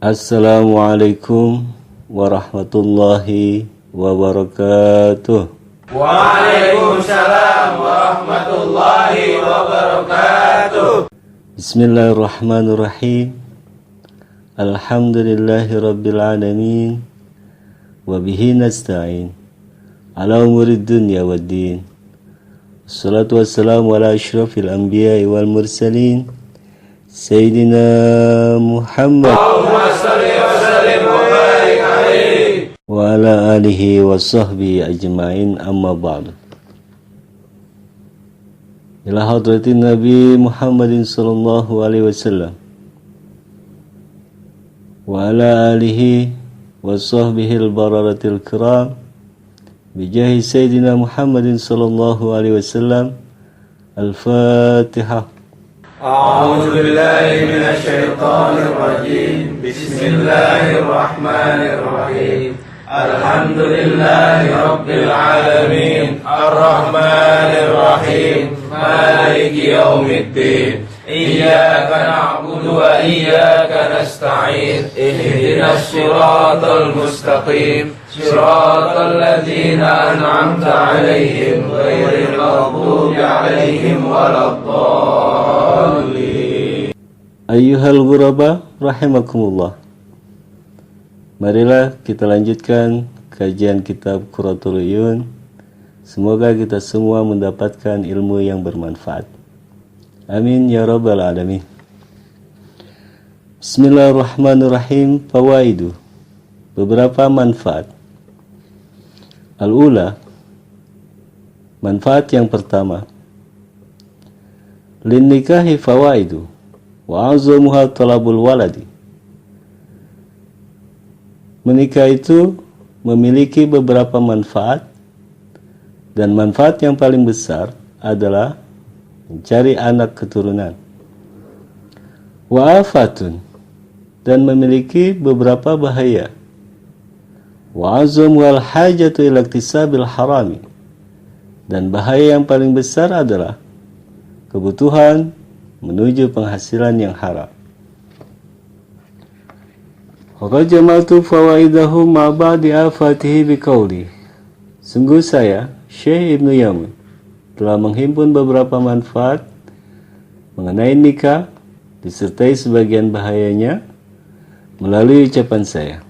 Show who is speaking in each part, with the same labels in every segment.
Speaker 1: Assalamualaikum warahmatullahi wabarakatuh.
Speaker 2: Waalaikumsalam warahmatullahi wabarakatuh.
Speaker 1: Bismillahirrahmanirrahim. Alhamdulillahi rabbil alamin. Wabihi nasta'in ala umurid dunya waddin. Assalatu wassalamu ala ashrafil anbiya'i wal mursalin Sayyidina Muhammad
Speaker 2: Allahumma salli wa sallim wa barik alaihi
Speaker 1: wa ala alihi wa sahbihi ajma'in, amma ba'du. Ila hadratin Nabi Muhammadin sallallahu alaihi wasallam wa ala alihi wa sahbihi al-bararatil kiram bijahi Sayyidina Muhammadin sallallahu alaihi wasallam. Al-Fatihah.
Speaker 2: A'udzu billahi minasy syaithanir rajim. Bismillahirrahmanirrahim. Alhamdulillahi rabbil alamin. Arrahmanir rahim. Maliki yaumiddin. Iyyaka na'budu wa iyyaka nasta'in. Ihdinas siratal mustaqim. Siratal ladzina an'amta 'alaihim ghairil maghdubi 'alaihim waladdallin.
Speaker 1: Ayyuhal ghuraba rahimakumullah. Marilah kita lanjutkan kajian kitab Qurratul Uyun. Semoga kita semua mendapatkan ilmu yang bermanfaat. Amin ya rabbal alamin. Bismillahirrahmanirrahim. Fawaidu, beberapa manfaat. Al-ula, manfaat yang pertama. Lin nikahi fawaidu wa azamuha talabul waladi. Menikah itu memiliki beberapa manfaat, dan manfaat yang paling besar adalah mencari anak keturunan. Wa afatun, dan memiliki beberapa bahaya. Wa azam wal hajatu ila iktisabil harami, dan bahaya yang paling besar adalah kebutuhan menuju penghasilan yang haram. Rajamatu fawaidahu ma ba'di afatihi biqauli. Sungguh saya, Syekh Ibnu Yamin, telah menghimpun beberapa manfaat mengenai nikah disertai sebagian bahayanya melalui ucapan saya.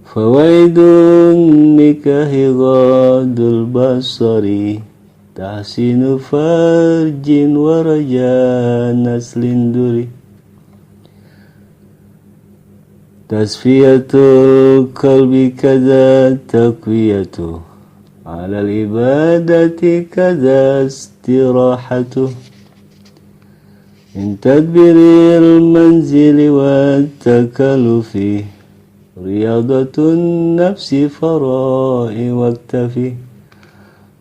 Speaker 1: Fawaidun nikahi ghadul basari tahsinu farjin wa raja naslin duri tasfiyatul qalbi kaza taqwiyatu ala al-ibadati kaza istirahatu min tadbiril manzili wa takalufi riyadhatun nafsi fara'i waktafi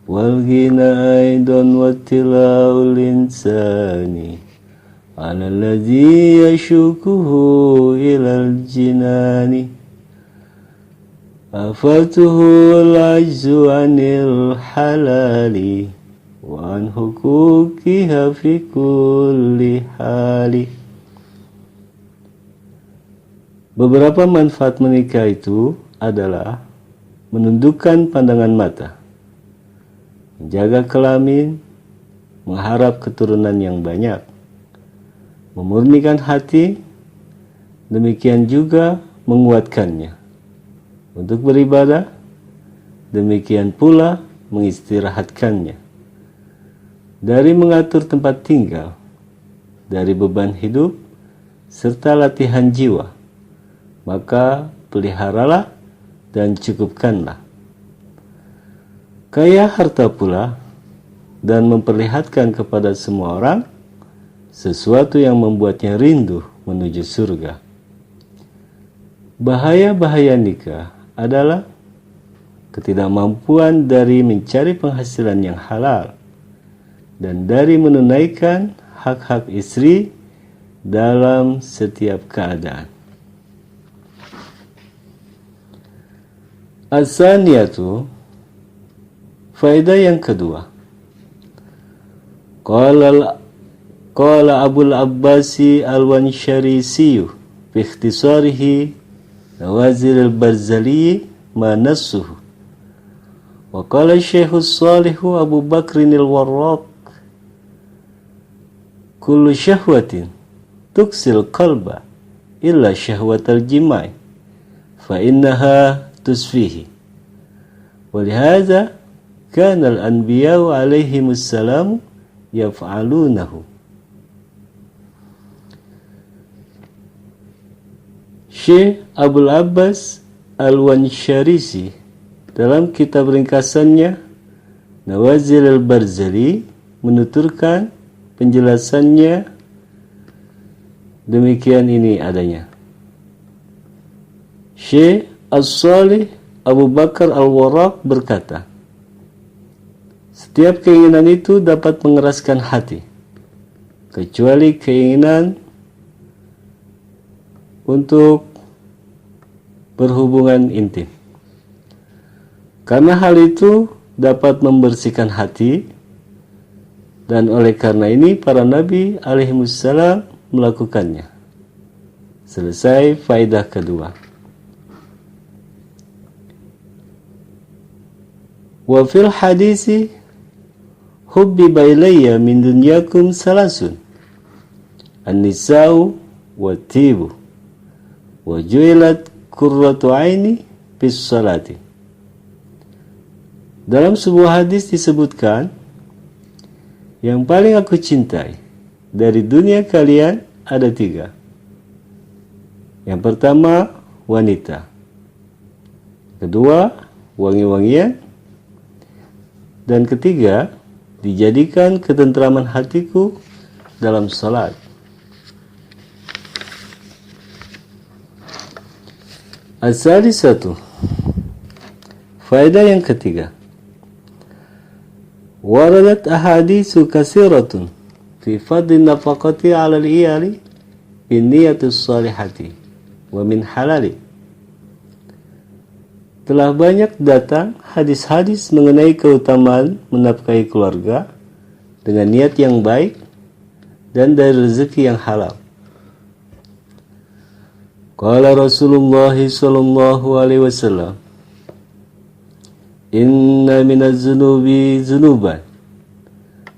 Speaker 1: wal ghina aidan wattila'ul insani ala alladhi yashukuhu ilal jinani afatuhu al-ajzu anil halali wa an hukukiha fi kulli hali. Beberapa manfaat menikah itu adalah menundukkan pandangan mata, menjaga kelamin, mengharap keturunan yang banyak, memurnikan hati, demikian juga menguatkannya untuk beribadah, demikian pula mengistirahatkannya dari mengatur tempat tinggal, dari beban hidup, serta latihan jiwa. Maka peliharalah dan cukupkanlah. Kaya harta pula dan memperlihatkan kepada semua orang sesuatu yang membuatnya rindu menuju surga. Bahaya-bahaya nikah adalah ketidakmampuan dari mencari penghasilan yang halal dan dari menunaikan hak-hak istri dalam setiap keadaan. As-saniyatu, faedah yang kedua. Qala Abul Abbasi Al-Wansharisi fi ikhtisarihi Nawazil al-Barzali ma nassuhu. Wa qala Syekh Shalih Abu Bakr al-Warraq kullu syahwatin tuksil qalba illa syahwatal jimai fa innaha tusfihi. Walihada kana al-anbiya'u alaihimus salam yaf'alunahu. Syekh Abul Abbas Al-Wansharisi dalam kitab ringkasannya Nawazil al-Barzali menuturkan penjelasannya demikian ini adanya. Syekh As-Shalih Abu Bakar Al-Warraq berkata, setiap keinginan itu dapat mengeraskan hati, kecuali keinginan untuk berhubungan intim. Karena hal itu dapat membersihkan hati, dan oleh karena ini para nabi alaihimussalam melakukannya. Selesai faedah kedua. Wa fil hadisi hubbiba ilayya min dunyakum salasun an-nisa'u wa tibu wa ju'ilat qurratu aini fis salati. Dalam sebuah hadis disebutkan, yang paling aku cintai dari dunia kalian ada 3. Yang pertama, wanita. Kedua, wangi-wangian. Dan ketiga, dijadikan ketentraman hatiku dalam salat. As-salisatu, faedah yang ketiga. Waradat ahaditsu katsiratun fi fadli nafaqati 'ala al-iyali bin niyatis salihati wa min halali. Telah banyak datang hadis-hadis mengenai keutamaan menafkahi keluarga dengan niat yang baik dan dari rezeki yang halal. Qala Rasulullah sallallahu alaihi wasallam, inna minaz zunubi zunuban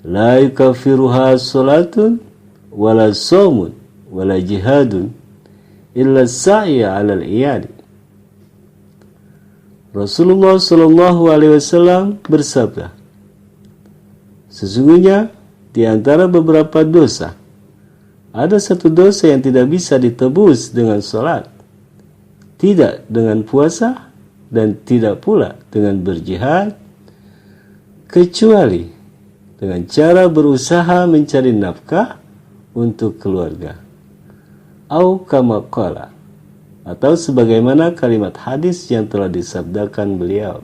Speaker 1: la yukaffiruha salatun wala shaumun wala jihadun illa sa'i 'alal iyali. Rasulullah sallallahu alaihi wasallam bersabda, sesungguhnya di antara beberapa dosa ada satu dosa yang tidak bisa ditebus dengan salat, tidak dengan puasa, dan tidak pula dengan berjihad, kecuali dengan cara berusaha mencari nafkah untuk keluarga. Au kama qala, atau sebagaimana kalimat hadis yang telah disabdakan beliau.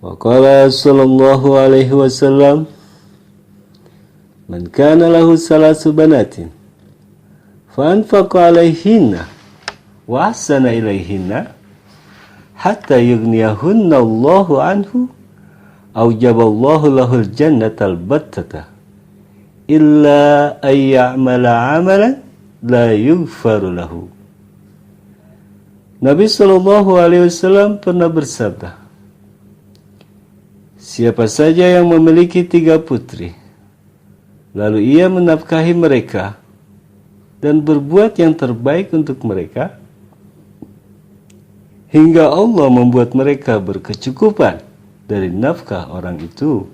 Speaker 1: Wa qala sallallahu alaihi wasallam, man kana lahu salasu banatin fa anfaqa alaihinna wa ahsana ilaihinna hatta yughniyahunna Allahu anhu aujaballahu lahul jannatal battata illa ay ya'mala 'amalan la yughfaru lahu. Nabi sallallahu alaihi wasallam pernah bersabda, siapa saja yang memiliki 3 putri lalu ia menafkahi mereka dan berbuat yang terbaik untuk mereka hingga Allah membuat mereka berkecukupan dari nafkah orang itu,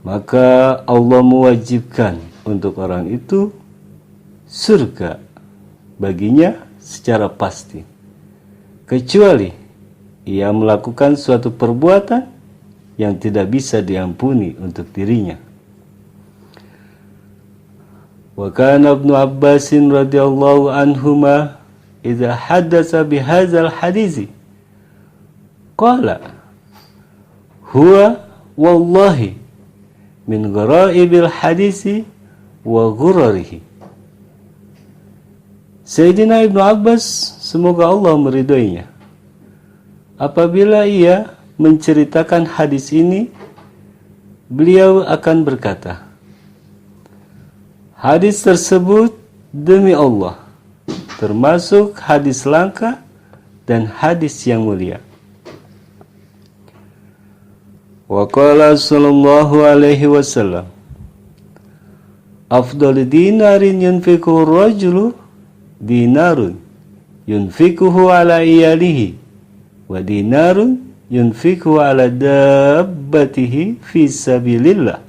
Speaker 1: maka Allah mewajibkan untuk orang itu surga baginya secara pasti, kecuali ia melakukan suatu perbuatan yang tidak bisa diampuni untuk dirinya. Wa kana Ibnu Abbas radhiyallahu anhuma idza haddatsa bihadzal hadisi qala huwa wallahi min ghara'ibil hadisi wa ghurarihi. Sayyidina Ibnu Abbas, semoga Allah meridhoinya, apabila ia menceritakan hadis ini, beliau akan berkata, hadis tersebut demi Allah termasuk hadis langka dan hadis yang mulia. Wa qala sallallahu alaihi wasallam, afdalu dinarin yunfiquhu rajulu dinarun yunfiquhu ala iyalihi wa dinarun yunfiquhu ala dabbatihi fi sabilillah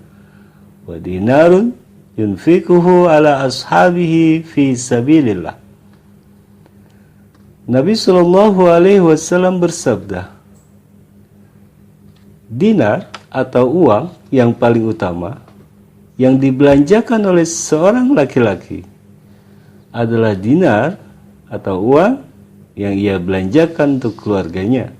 Speaker 1: wa dinarun yunfiquhu ala ashabihi fi sabilillah. Nabi sallallahu alaihi wasallam bersabda, dinar atau uang yang paling utama yang dibelanjakan oleh seorang laki-laki adalah dinar atau uang yang ia belanjakan untuk keluarganya.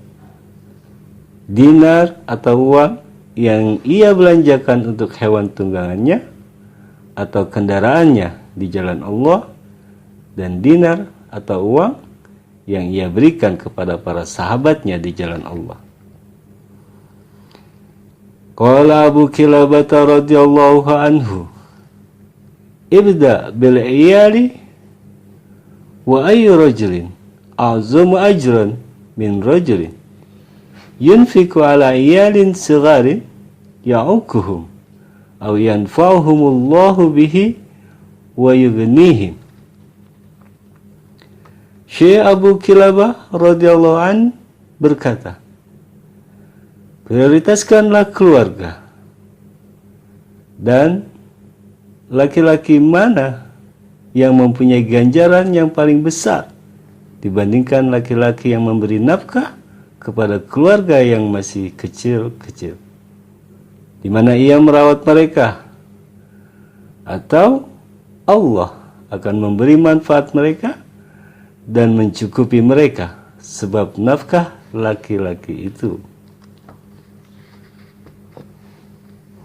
Speaker 1: Dinar atau uang yang ia belanjakan untuk hewan tunggangannya atau kendaraannya di jalan Allah, dan dinar atau uang yang ia berikan kepada para sahabatnya di jalan Allah. Qala Abu Kilabah radhiyallahu anhu, ibda bil iyali wa ayyu rajulin a'zamu ajran min rajulin yunfiqu ala iyalin sigharin ya'ukuhum aw yanfa'uhumullahu bihi wa yughnihim. Syekh Abu Kilabah radhiyallahu an berkata, prioritaskanlah keluarga, dan laki-laki mana yang mempunyai ganjaran yang paling besar dibandingkan laki-laki yang memberi nafkah kepada keluarga yang masih kecil-kecil, di mana ia merawat mereka, atau Allah akan memberi manfaat mereka dan mencukupi mereka sebab nafkah laki-laki itu.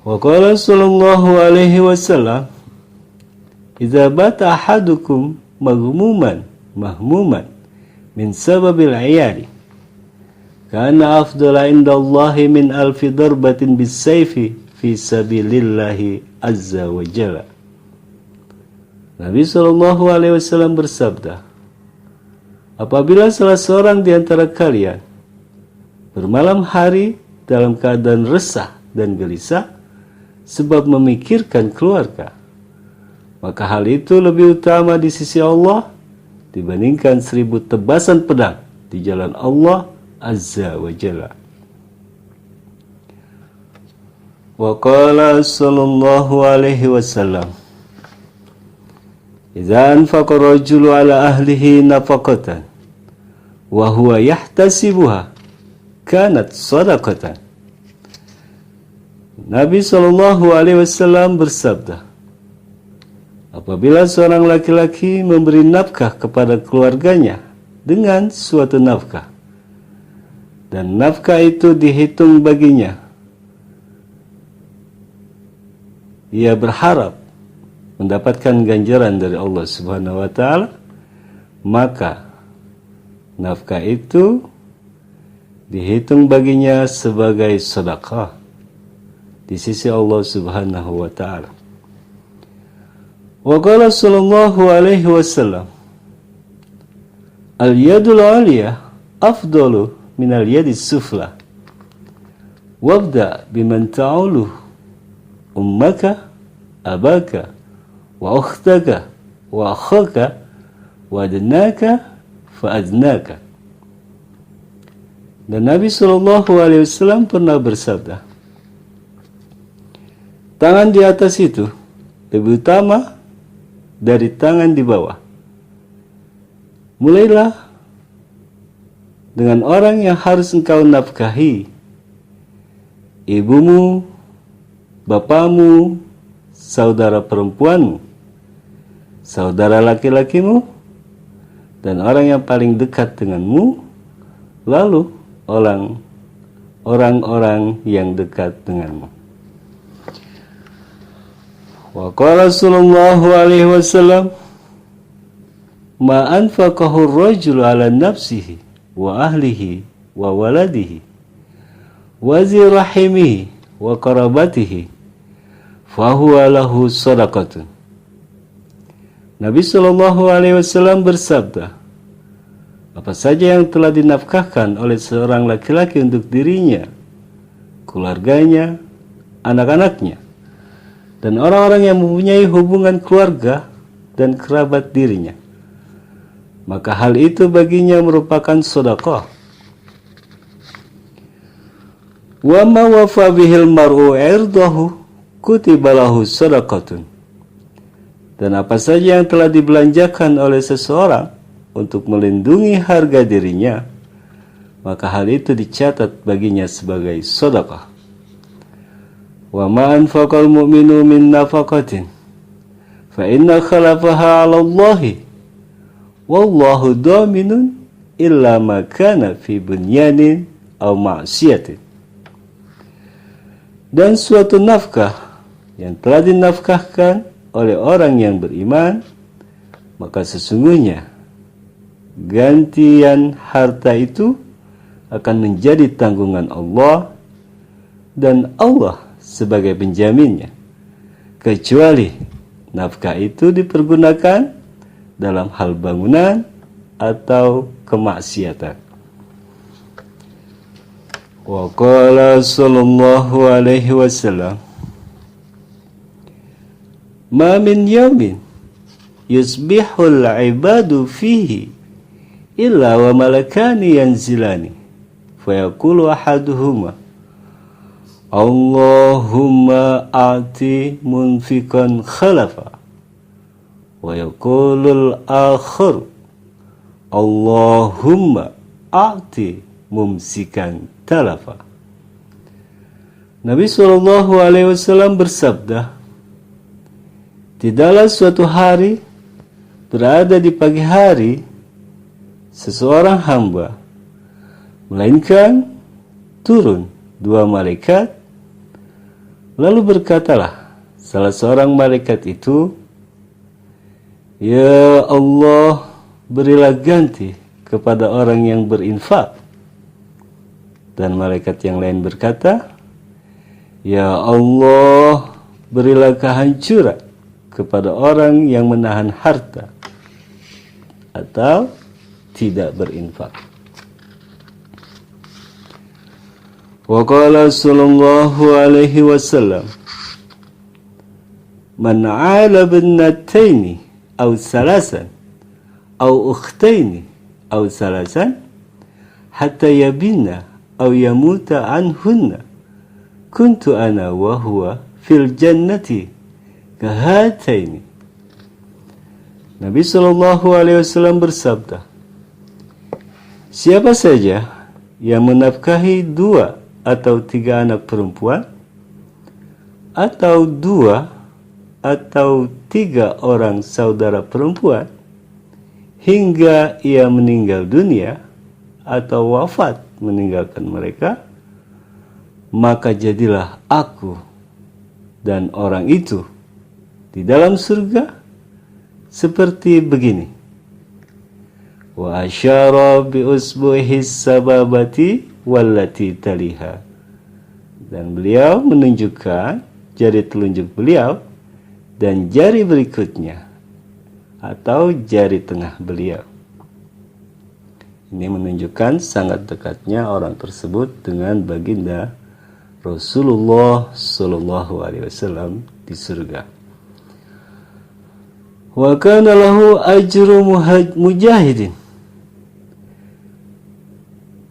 Speaker 1: Wa qala sallallahu alaihi wasallam, idza bata ahadukum maghmuman mahmuman min sababil iyali kana afdala indallahi min alfi darbatin bisayfi fi sabilillahi azza wa jalla. Nabi sallallahu alaihi wasallam bersabda, apabila salah seorang di antara kalian bermalam hari dalam keadaan resah dan gelisah sebab memikirkan keluarga, maka hal itu lebih utama di sisi Allah dibandingkan 1000 tebasan pedang di jalan Allah Azza wa Jalla. Wa qala sallallahu alaihi wasallam, idza anfaqa rajulu ala ahlihi nafaqatan wa huwa yahtasibuha kanat shadaqatan. Nabi sallallahu alaihi wasallam bersabda, apabila seorang laki-laki memberi nafkah kepada keluarganya dengan suatu nafkah, dan nafkah itu dihitung baginya, ia berharap mendapatkan ganjaran dari Allah Subhanahu wa taala, maka nafkah itu dihitung baginya sebagai sedekah di sisi Allah Subhanahu wa taala. Wa qala sallallahu alaihi wasallam, al-yadul 'aliyah afdalu min al-yadis sufla. Wabda biman ta'ulu ummaka abaka wa ukhtaka wa akhaka wa adnaka fa adnaka. Dan Nabi sallallahu alaihi wasallam pernah bersabda, tangan di atas itu lebih utama dari tangan di bawah. Mulailah dengan orang yang harus engkau nafkahi, ibumu, bapamu, saudara perempuanmu, saudara laki-lakimu, dan orang yang paling dekat denganmu, lalu orang-orang yang dekat denganmu. Wa qala sallallahu alaihi wasallam, ma anfaqahu ar-rajulu ala nafsihi wa ahlihi wa waladihi wa zirahimihi wa qarabatihi fahuwa lahu sadaqatun. Nabi sallallahu alaihi wasallam bersabda, apa saja yang telah dinafkahkan oleh seorang laki-laki untuk dirinya, keluarganya, anak-anaknya, dan orang-orang yang mempunyai hubungan keluarga dan kerabat dirinya, maka hal itu baginya merupakan sedekah. Wa ma wafa bihil mar'u 'irdahu kutiba lahu sadaqatun. Dan apa saja yang telah dibelanjakan oleh seseorang untuk melindungi harga dirinya, maka hal itu dicatat baginya sebagai sedekah. Wa ma anfaqal mu'minu min nafaqatin fa inna khalafaha 'ala Allahi wallahu dhaminun illa ma kana fi bunyanin aw ma'siyatin. Dan suatu nafkah yang telah dinafkahkan oleh orang yang beriman, maka sesungguhnya gantian harta itu akan menjadi tanggungan Allah, dan Allah sebagai penjaminnya, kecuali nafkah itu dipergunakan dalam hal bangunan atau kemaksiatan. Wa qala sallallahu alaihi wasallam, ma min yawmin yusbihul ibadu fihi illa wa malakani yanzilani fayaqulu ahaduhuma Allahumma a'ti munfiqan khalafa wa yaqulul akhar Allahumma a'ti mumsikan talafa. Nabi SAW bersabda, tidaklah suatu hari berada di pagi hari seseorang hamba, melainkan turun dua malaikat, lalu berkatalah salah seorang malaikat itu, ya Allah, berilah ganti kepada orang yang berinfak. Dan malaikat yang lain berkata, ya Allah, berilah kehancuran kepada orang yang menahan harta atau tidak berinfak. Wa qala sallallahu alaihi wasallam, man 'ala binataini aw salasan aw ukhtaini aw salasan hatta yabina aw yamuta anhunna kuntu ana wa huwa fil jannati kahataini. Nabi sallallahu alaihi wasallam bersabda, siapa saja yang menafkahi 2 atau 3 anak perempuan, atau 2 atau 3 orang saudara perempuan, hingga ia meninggal dunia atau wafat meninggalkan mereka, maka jadilah aku dan orang itu di dalam surga seperti begini. Wa asyara bi usbuhi sababati wallati taliha. Dan beliau menunjukkan jari telunjuk beliau dan jari berikutnya atau jari tengah beliau. Ini menunjukkan sangat dekatnya orang tersebut dengan baginda Rasulullah sallallahu alaihi wasallam di surga. Wa kana lahu ajru mujahidin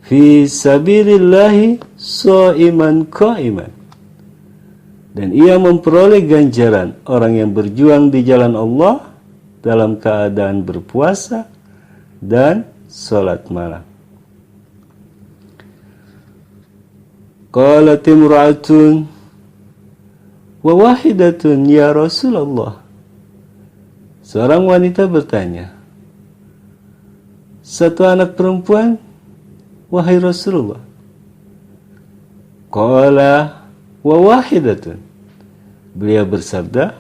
Speaker 1: fi sabilillahi sha'iman qa'iman. Dan ia memperoleh ganjaran orang yang berjuang di jalan Allah dalam keadaan berpuasa dan salat malam. Qalat imra'atun wa wahidatun ya Rasulullah. Seorang wanita bertanya, satu anak perempuan, wahai Rasulullah. Qala wa wahidatun. Beliau bersabda,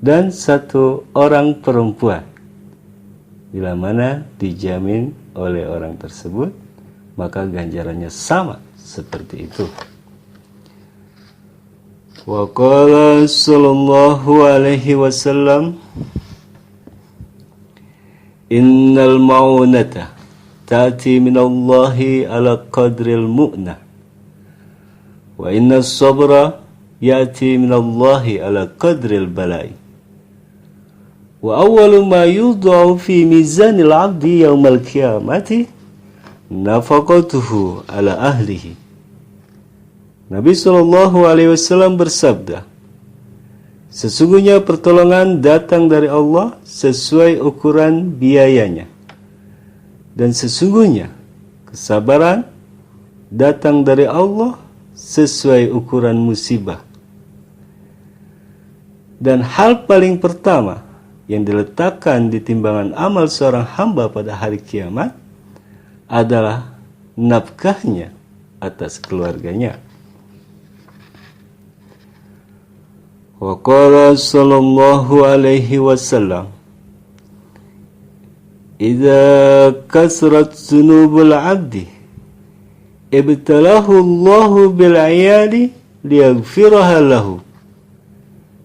Speaker 1: dan satu orang perempuan. Bila mana dijamin oleh orang tersebut, maka ganjarannya sama seperti itu. Wa qala sallallahu alaihi wasallam, innal ma'unata ta'ti minallahi ala qadril mu'nah wa inna sabra ya'ti minallahi ala qadril balai wa awwalu ma yudha'u fi mizanil 'abdi yawmal qiyamati nafaqatuhu ala ahlihi. Nabi SAW bersabda, sesungguhnya pertolongan datang dari Allah sesuai ukuran biayanya, dan sesungguhnya kesabaran datang dari Allah sesuai ukuran musibah. Dan hal paling pertama yang diletakkan di timbangan amal seorang hamba pada hari kiamat adalah nafkahnya atas keluarganya. Wa qala sallallahu alaihi wasallam, idza kasrat dzunubul 'abdi ibtalahu Allahu bil 'iyali liyaghfiraha lahu.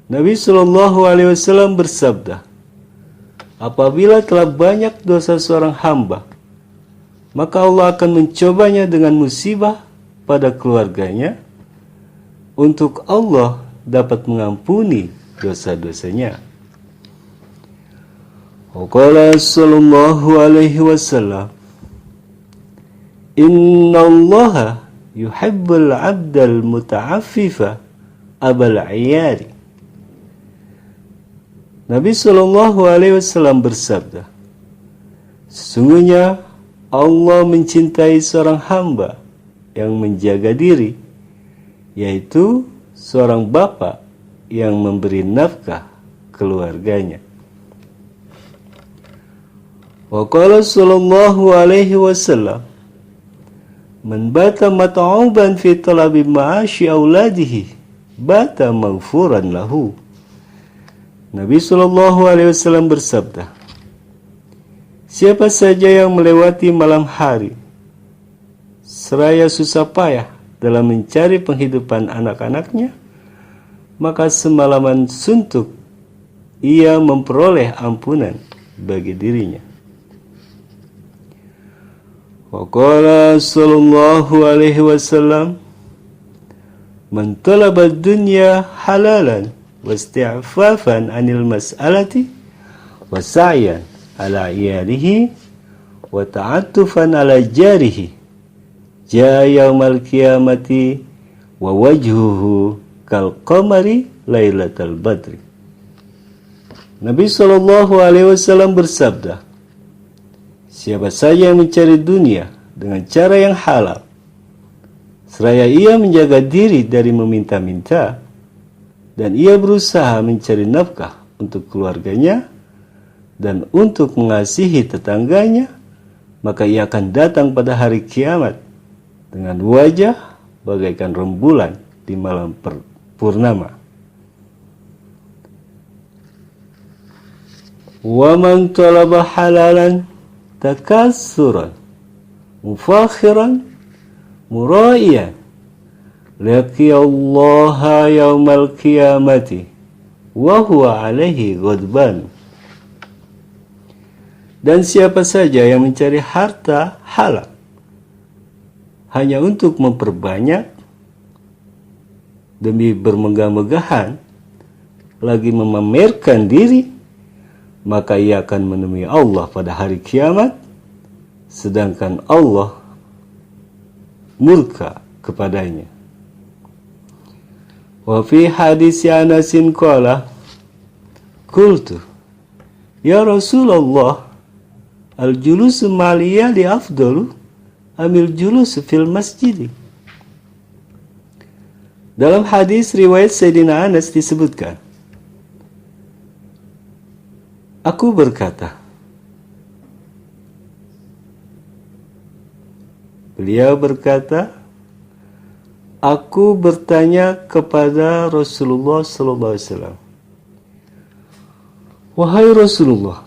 Speaker 1: Nabi sallallahu alaihi wasallam bersabda, apabila telah banyak dosa seorang hamba, maka Allah akan mencobanya dengan musibah pada keluarganya untuk Allah dapat mengampuni dosa-dosanya. Qala sallallahu alaihi wasallam, inna Allaha yuhibbul 'abdal muta'affifa abal 'iyari. Nabi sallallahu alaihi wasallam bersabda, sesungguhnya Allah mencintai seorang hamba yang menjaga diri, yaitu seorang bapa yang memberi nafkah keluarganya. Wa qala sallallahu alaihi wasallam, man bata mat'uban fi talabi ma'ashi auladihi bata maghfuran lahu. Nabi sallallahu alaihi wasallam bersabda, siapa saja yang melewati malam hari seraya susah payah dalam mencari penghidupan anak-anaknya, maka semalaman suntuk ia memperoleh ampunan bagi dirinya. Wa qala sallallahu alaihi wasallam, man talaba dunya halalan wasti'fafan anil mas'alati wa sa'yan ala iyalihi wa ta'attufan ala jarihi jaa yaumal qiyamati wa wajhuhu kal qamari lailatal badri. Nabi sallallahu alaihi wasallam bersabda, siapa saja yang mencari dunia dengan cara yang halal, seraya ia menjaga diri dari meminta-minta, dan ia berusaha mencari nafkah untuk keluarganya dan untuk mengasihi tetangganya, maka ia akan datang pada hari kiamat dengan wajah bagaikan rembulan di malam purnama. Wa man talaba halalan takassuran mufakhiran mura'iyan laqiyallaha yaumal qiyamati wa huwa alaihi ghadban. Dan siapa saja yang mencari harta halal hanya untuk memperbanyak demi bermegah-megahan, lagi memamerkan diri, maka ia akan menemui Allah pada hari kiamat, sedangkan Allah murka kepadanya. Wa fi hadis Anasin qala, qultu ya Rasulullah, al-julusu ma'al iyali afdalu amil julusu fil masjid. Dalam hadis riwayat Sayyidina Anas disebutkan, aku berkata, beliau berkata, aku bertanya kepada Rasulullah sallallahu alaihi wasallam, wahai Rasulullah,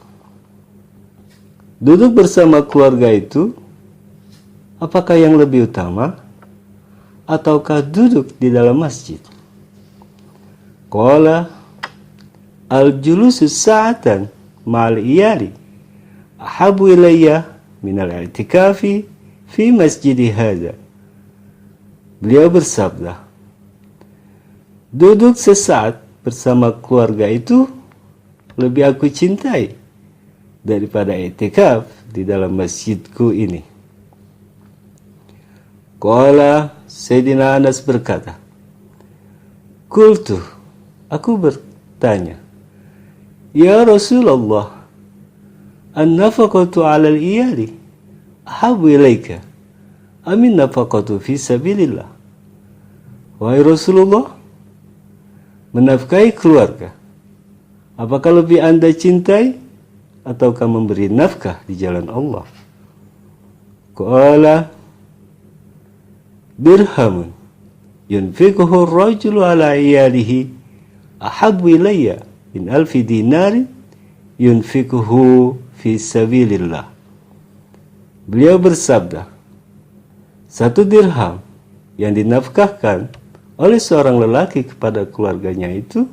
Speaker 1: duduk bersama keluarga itu apakah yang lebih utama ataukah duduk di dalam masjid? Qala al-julusu sa'atan ma'al iyali ahabu ilayya minal i'tikafi fi masjidi hadha. Beliau bersabda, duduk sesaat bersama keluarga itu lebih aku cintai daripada i'tikaf di dalam masjidku ini. Qala Sayyidina Anas berkata, qultu, aku bertanya, ya Rasulullah, an-nafaqatu 'ala al-iyali ahabbu ilaika amin nafaqatu fi sabilillah. Wahai Rasulullah, menafkahi keluarga, apakah lebih Anda cintai ataukah memberi nafkah di jalan Allah? Qala dirhamun yunfiquhu ar-rajulu ala iyalihi ahabbu ilayya min alfi dinarin yunfiquhu fi sabilillah. Beliau bersabda, satu dirham yang dinafkahkan oleh seorang lelaki kepada keluarganya itu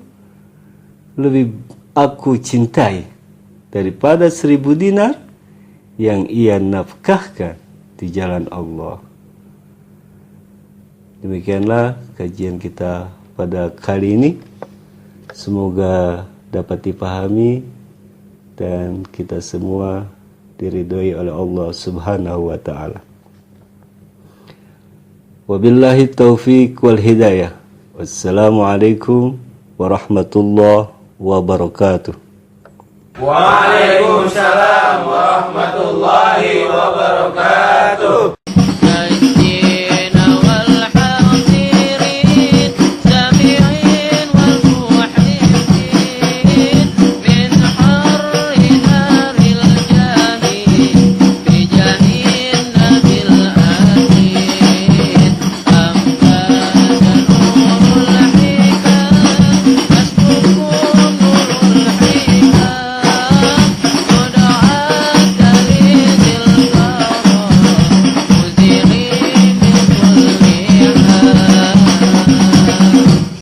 Speaker 1: lebih aku cintai daripada 1000 dinar yang ia nafkahkan di jalan Allah. Demikianlah kajian kita pada kali ini. Semoga dapat dipahami dan kita semua diridhoi oleh Allah Subhanahu wa taala. Wabillahi taufiq wal hidayah. Wassalamualaikum warahmatullahi wabarakatuh.
Speaker 2: Waalaikumsalam warahmatullahi wabarakatuh.